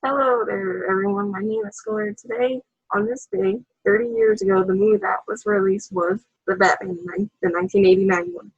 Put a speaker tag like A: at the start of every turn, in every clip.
A: Hello there, everyone. My name is Skylar. Today, on this day, 30 years ago, the movie that was released was The Batman, the 1989 one.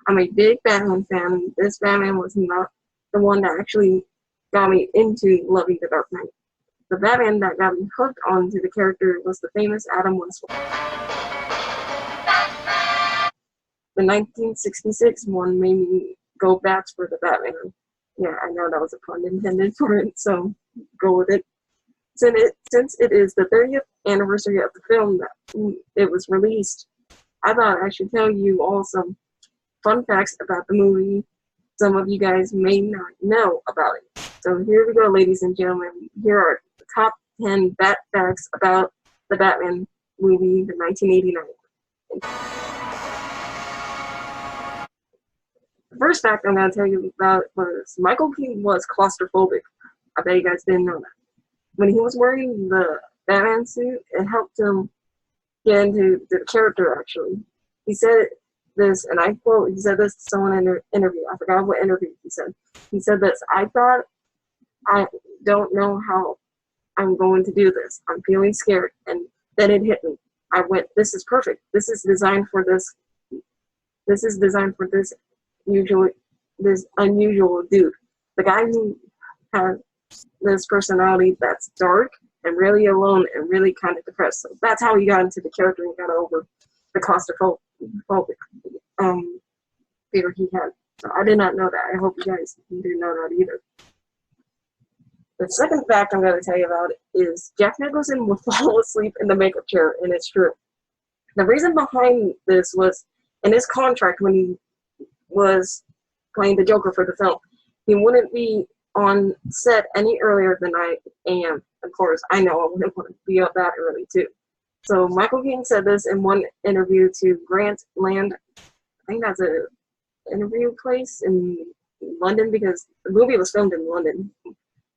A: I'm a big Batman fan. This Batman was not the one that actually got me into loving The Dark Knight. The Batman that got me hooked onto the character was the famous Adam West. The 1966 one made me go back for the Batman. Yeah, I know that was a pun intended for it, so go with it. Since it is the 30th anniversary of the film that it was released, I thought I should tell you all some fun facts about the movie some of you guys may not know about it. So here we go, ladies and gentlemen. Here are the top 10 Bat facts about the Batman movie, the 1989. The first fact I'm going to tell you about was Michael Keaton was claustrophobic. I bet you guys didn't know that. When he was wearing the Batman suit, it helped him get into the character, actually. He said this, and I quote, he said this to someone in an interview. I forgot what interview he said. He said this, "I thought, I don't know how I'm going to do this. I'm feeling scared." And then it hit me. I went, this is perfect. This is designed for this. This is designed for this unusual dude. The guy who has this personality that's dark and really alone and really kind of depressed. So that's how he got into the character and got over the claustrophobic fear he had. So I did not know that. I hope you guys didn't know that either. The second fact I'm going to tell you about is Jack Nicholson would fall asleep in the makeup chair, and it's true. The reason behind this was in his contract when he was playing the Joker for the film, he wouldn't be on set any earlier than 9 a.m. Of course, I know I wouldn't want to be up that early too. So Michael Keaton said this in one interview to Grant Land. I think that's an interview place in London because the movie was filmed in London.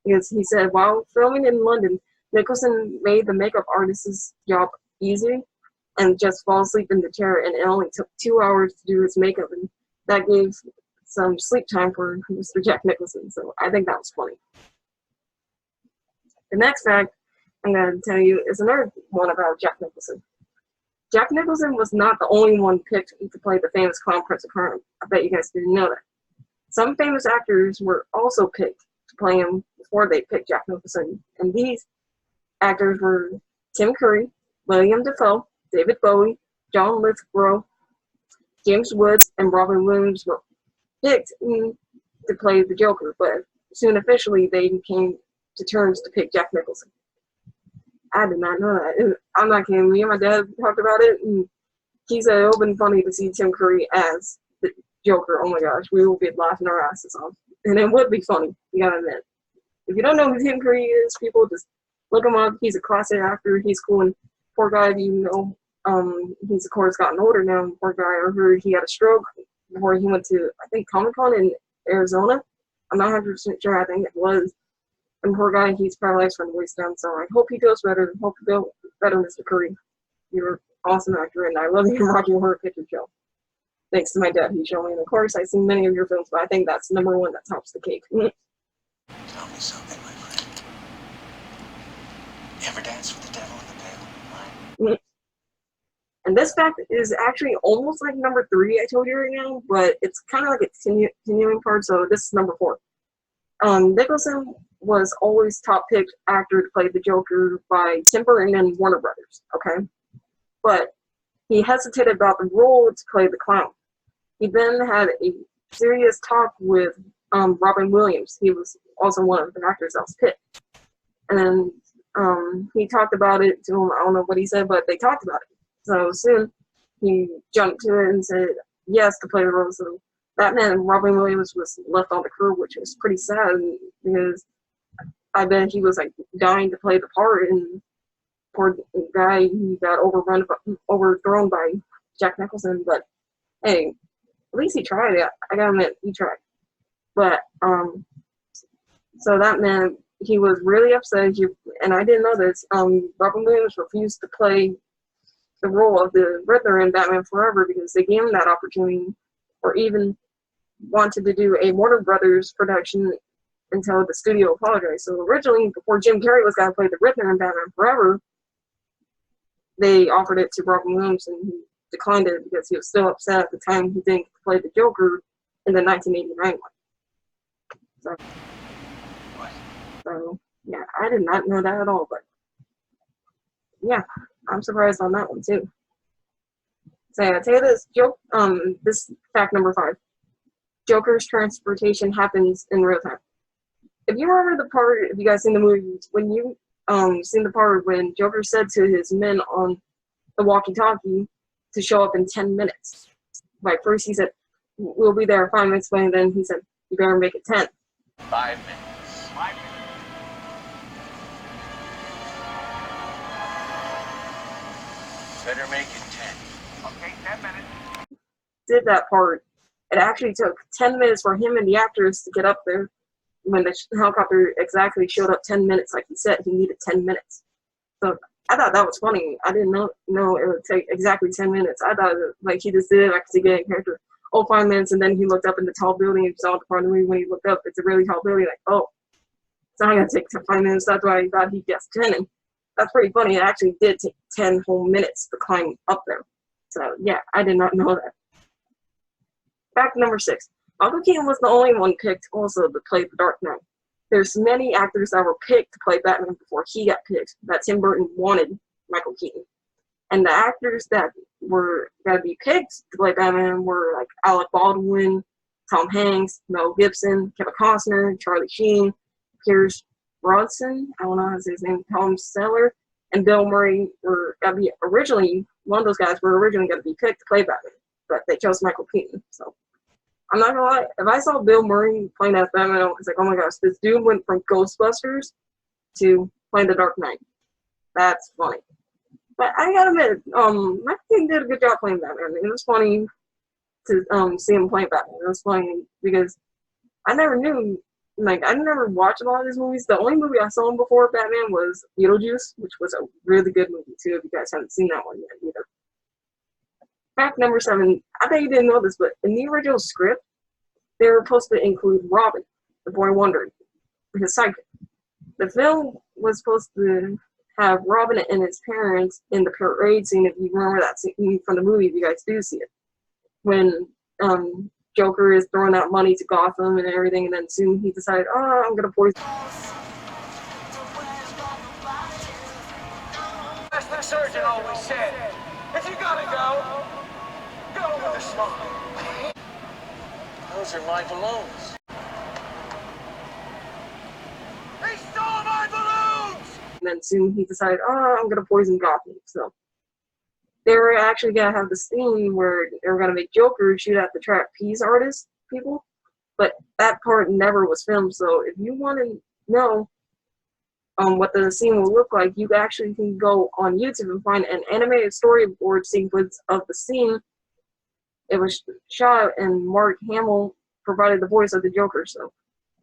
A: Because he said while filming in London, Nicholson made the makeup artist's job easy and just fall asleep in the chair, and it only took 2 hours to do his makeup, and that gave some sleep time for Mr. Jack Nicholson. So I think that was funny. The next fact I'm going to tell you is another one about Jack Nicholson. Jack Nicholson was not the only one picked to play the famous Clown Prince of Crime. I bet you guys didn't know that. Some famous actors were also picked to play him before they picked Jack Nicholson, and these actors were Tim Curry, William Dafoe, David Bowie, John Lithgow, James Woods, and Robin Williams were picked to play the Joker, but soon officially they came to terms to pick Jack Nicholson. I did not know that. I'm not kidding. Me and my dad talked about it, and he said it would have been funny to see Tim Curry as the Joker. Oh my gosh, we will be laughing our asses off. And it would be funny, you gotta admit. If you don't know who Tim Curry is, people just look him up. He's a classic actor. He's cool. And poor guy, he's of course gotten older now. Poor guy, I heard he had a stroke before he went to, I think, Comic-Con in Arizona. I'm not 100% sure. I think it was. And poor guy, he's paralyzed from the waist down. So I hope he feels better. Hope you feel better, Mr. Curry. You're an awesome actor, and I love you from Rocky Horror Picture Show. Thanks to my dad, he showed me. And of course, I've seen many of your films, but I think that's number one that tops the cake.
B: Tell me something, my friend. You ever dance with the devil in the pale?
A: And this fact is actually almost like number 3 I told you right now, but it's kind of like a continuing part, so this is number 4. Nicholson was always top picked actor to play the Joker by Tim Burton and Warner Brothers, okay? But he hesitated about the role to play the clown. He then had a serious talk with Robin Williams. He was also one of the actors that was picked. And he talked about it to him. I don't know what he said, but they talked about it. So soon he jumped to it and said yes to play the role. So that meant Robin Williams was left on the crew, which was pretty sad because I bet he was like dying to play the part, and poor guy, he got overthrown by Jack Nicholson. But hey, at least he tried it. I gotta admit, he tried. But so that meant he was really upset. And I didn't know this. Robin Williams refused to play the role of the Riddler in Batman Forever because they gave him that opportunity, or even wanted to do a Warner Brothers production until the studio apologized. So originally, before Jim Carrey was going to play the Riddler in Batman Forever, they offered it to Robin Williams, and he declined it because he was still upset at the time he didn't play the Joker in the 1989 one. So yeah, I did not know that at all, but yeah, I'm surprised on that one too. So yeah, tell you this joke. This fact number 5: Joker's transportation happens in real time. If you remember the part, if you guys seen the movie, when you seen the part when Joker said to his men on the walkie-talkie to show up in 10 minutes. Like first he said, "We'll be there in 5 minutes," and then he said, "You better make it 10."
B: 5 minutes. 5 minutes. Better make it 10. Okay, 10 minutes.
A: Did that part. It actually took 10 minutes for him and the actors to get up there. When the helicopter exactly showed up 10 minutes, like he said, he needed 10 minutes. So I thought that was funny. I didn't know it would take exactly 10 minutes. I thought like he just did it like to get a character. 5 minutes, and then he looked up in the tall building and saw the part of the movie when he looked up. It's a really tall building. Like, oh, it's not gonna take 5 minutes. That's why I thought he guessed 10. And that's pretty funny. It actually did take 10 whole minutes to climb up there. So yeah, I did not know that. Fact number 6: Michael Keaton was the only one picked also to play the Dark Knight. There's many actors that were picked to play Batman before he got picked, that Tim Burton wanted Michael Keaton. And the actors that were going to be picked to play Batman were like Alec Baldwin, Tom Hanks, Mel Gibson, Kevin Costner, Charlie Sheen, Pierce Brosnan, I don't know how to say his name, Tom Selleck, and Bill Murray were going to be originally, one of those guys were originally going to be picked to play Batman, but they chose Michael Keaton. So I'm not gonna lie, if I saw Bill Murray playing as Batman, I was like, oh my gosh, this dude went from Ghostbusters to playing the Dark Knight. That's funny. But I gotta admit, Michael Keaton did a good job playing Batman. It was funny to see him playing Batman. It was funny because I never knew, like, I never watched a lot of his movies. The only movie I saw him before Batman was Beetlejuice, which was a really good movie too, if you guys haven't seen that one yet either. Fact number 7, I bet you didn't know this, but in the original script, they were supposed to include Robin, the Boy Wonder, his sidekick. The film was supposed to have Robin and his parents in the parade scene, if you remember that scene from the movie, if you guys do see it. When Joker is throwing out money to Gotham and everything, and then soon he decided, oh, I'm going to poison.
C: As the surgeon always said, if you gotta go, go with a smile.
B: Those are my balloons.
C: They stole my balloons!
A: And then soon he decided, oh, I'm going to poison Gotham. So they were actually going to have the scene where they were going to make Joker shoot at the trapeze artist people, but that part never was filmed. So if you want to know what the scene will look like, you actually can go on YouTube and find an animated storyboard sequence of the scene. It was shot, and Mark Hamill provided the voice of the Joker. So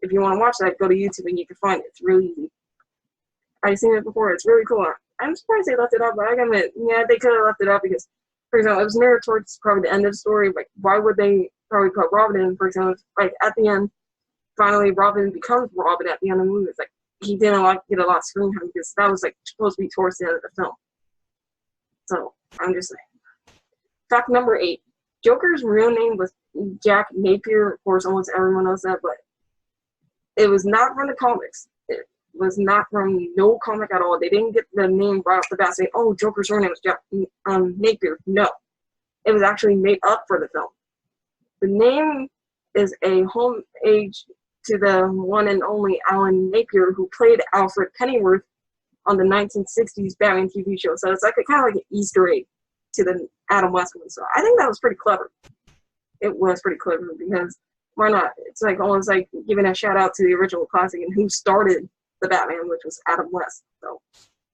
A: if you want to watch that, go to YouTube and you can find it. It's really easy. I've seen it before. It's really cool. I'm surprised they left it up, but I gotta admit, yeah, they could have left it up because, for example, it was near towards probably the end of the story. Like, why would they probably put Robin in, for example? Like, at the end, finally, Robin becomes Robin at the end of the movie. It's like, he didn't get a lot of screen time because that was, like, supposed to be towards the end of the film. So, I'm just saying. Fact number 8. Joker's real name was Jack Napier. Of course, almost everyone knows that, but it was not from the comics. It was not from no comic at all. They didn't get the name right off the bat saying, oh, Joker's real name was Jack Napier. No. It was actually made up for the film. The name is a homage to the one and only Alan Napier, who played Alfred Pennyworth on the 1960s Batman TV show. So it's like a kind of like an Easter egg to the Adam West one. So I think that was pretty clever. It was pretty clever because why not? It's like almost like giving a shout out to the original classic and who started the Batman, which was Adam West. So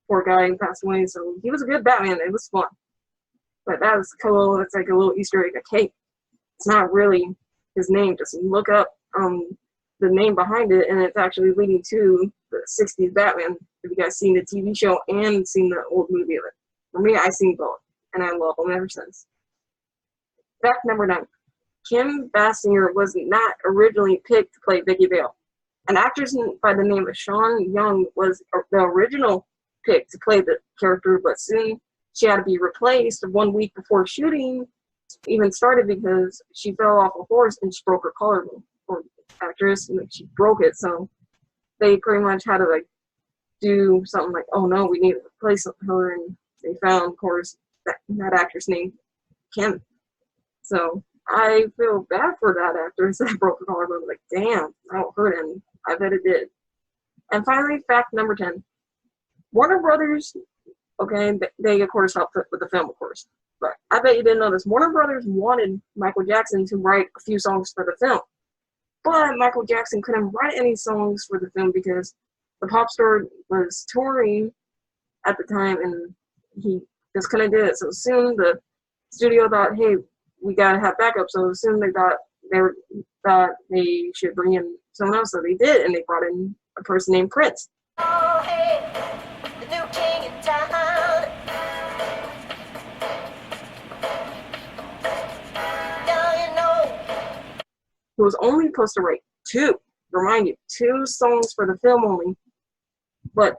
A: poor guy passed away. So he was a good Batman. It was fun. But that was cool. It's like a little Easter egg. Okay, it's not really his name. Just look up the name behind it, and it's actually leading to the 60s Batman. If you guys seen the TV show and seen the old movie of it. For me, I've seen both, and I love them ever since. Fact number 9. Kim Basinger was not originally picked to play Vicky Vale. An actress by the name of Sean Young was the original pick to play the character, but soon she had to be replaced 1 week before shooting even started because she fell off a horse and she broke her collarbone. Or actress, and she broke it, so they pretty much had to like do something like, oh no, we need to replace her, and they found, of course, that actress named Kim. So I feel bad for that actress that broke her collarbone. Like, damn, I don't hurt him. I bet it did. And finally, fact number 10. Warner Brothers, okay, they of course helped with the film, of course. But I bet you didn't know this. Warner Brothers wanted Michael Jackson to write a few songs for the film. But Michael Jackson couldn't write any songs for the film because the pop star was touring at the time and he just couldn't do it. So soon the studio thought, hey, we gotta have backup. So soon they thought they should bring in someone else. So they did, and they brought in a person named Prince.
D: Oh, hey, the new king in town. Now you know.
A: Who was only supposed to write two songs for the film only. But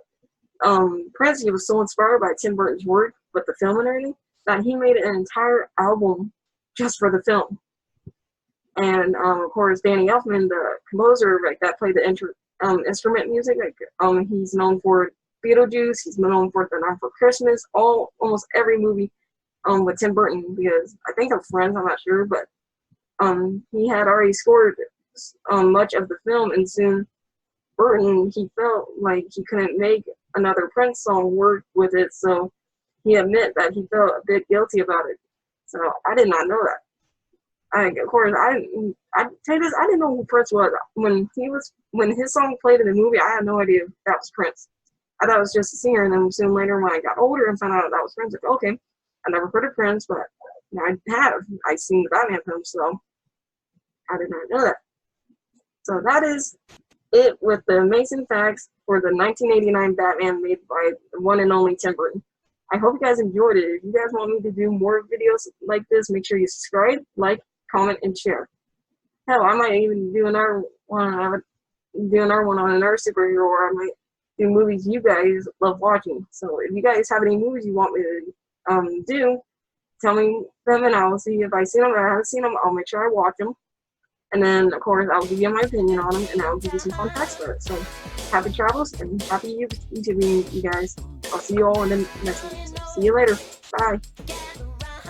A: Prince, he was so inspired by Tim Burton's work with the film and everything that he made an entire album just for the film. And of course, Danny Elfman, the composer, like that played the instrument music. Like he's known for Beetlejuice. He's known for The Night Before Christmas. Almost every movie with Tim Burton, because I think of Friends. I'm not sure, but he had already scored much of the film, and soon Burton, he felt like he couldn't make another Prince song work with it, so he admitted that he felt a bit guilty about it. So I did not know that. Of course, I tell you this, I didn't know who Prince was when his song played in the movie. I had no idea that was Prince. I thought it was just a singer, and then soon later when I got older and found out that was Prince, like, okay, I never heard of Prince, but I seen the Batman film, so I did not know that. So that is it with the amazing facts for the 1989 Batman made by the one and only Tim Burton. I hope you guys enjoyed it. If you guys want me to do more videos like this, make sure you subscribe, like, comment, and share. Hell, I might even do another one. I would do another one on another superhero, or I might do movies you guys love watching. So if you guys have any movies you want me to do, tell me them, and I will see if I see them. If I haven't seen them, I'll make sure I watch them. And then, of course, I'll give you my opinion on them, and I'll give you some fun facts about it. So, happy travels, and happy YouTubing, you guys. I'll see you all in the next one. So, see you later. Bye.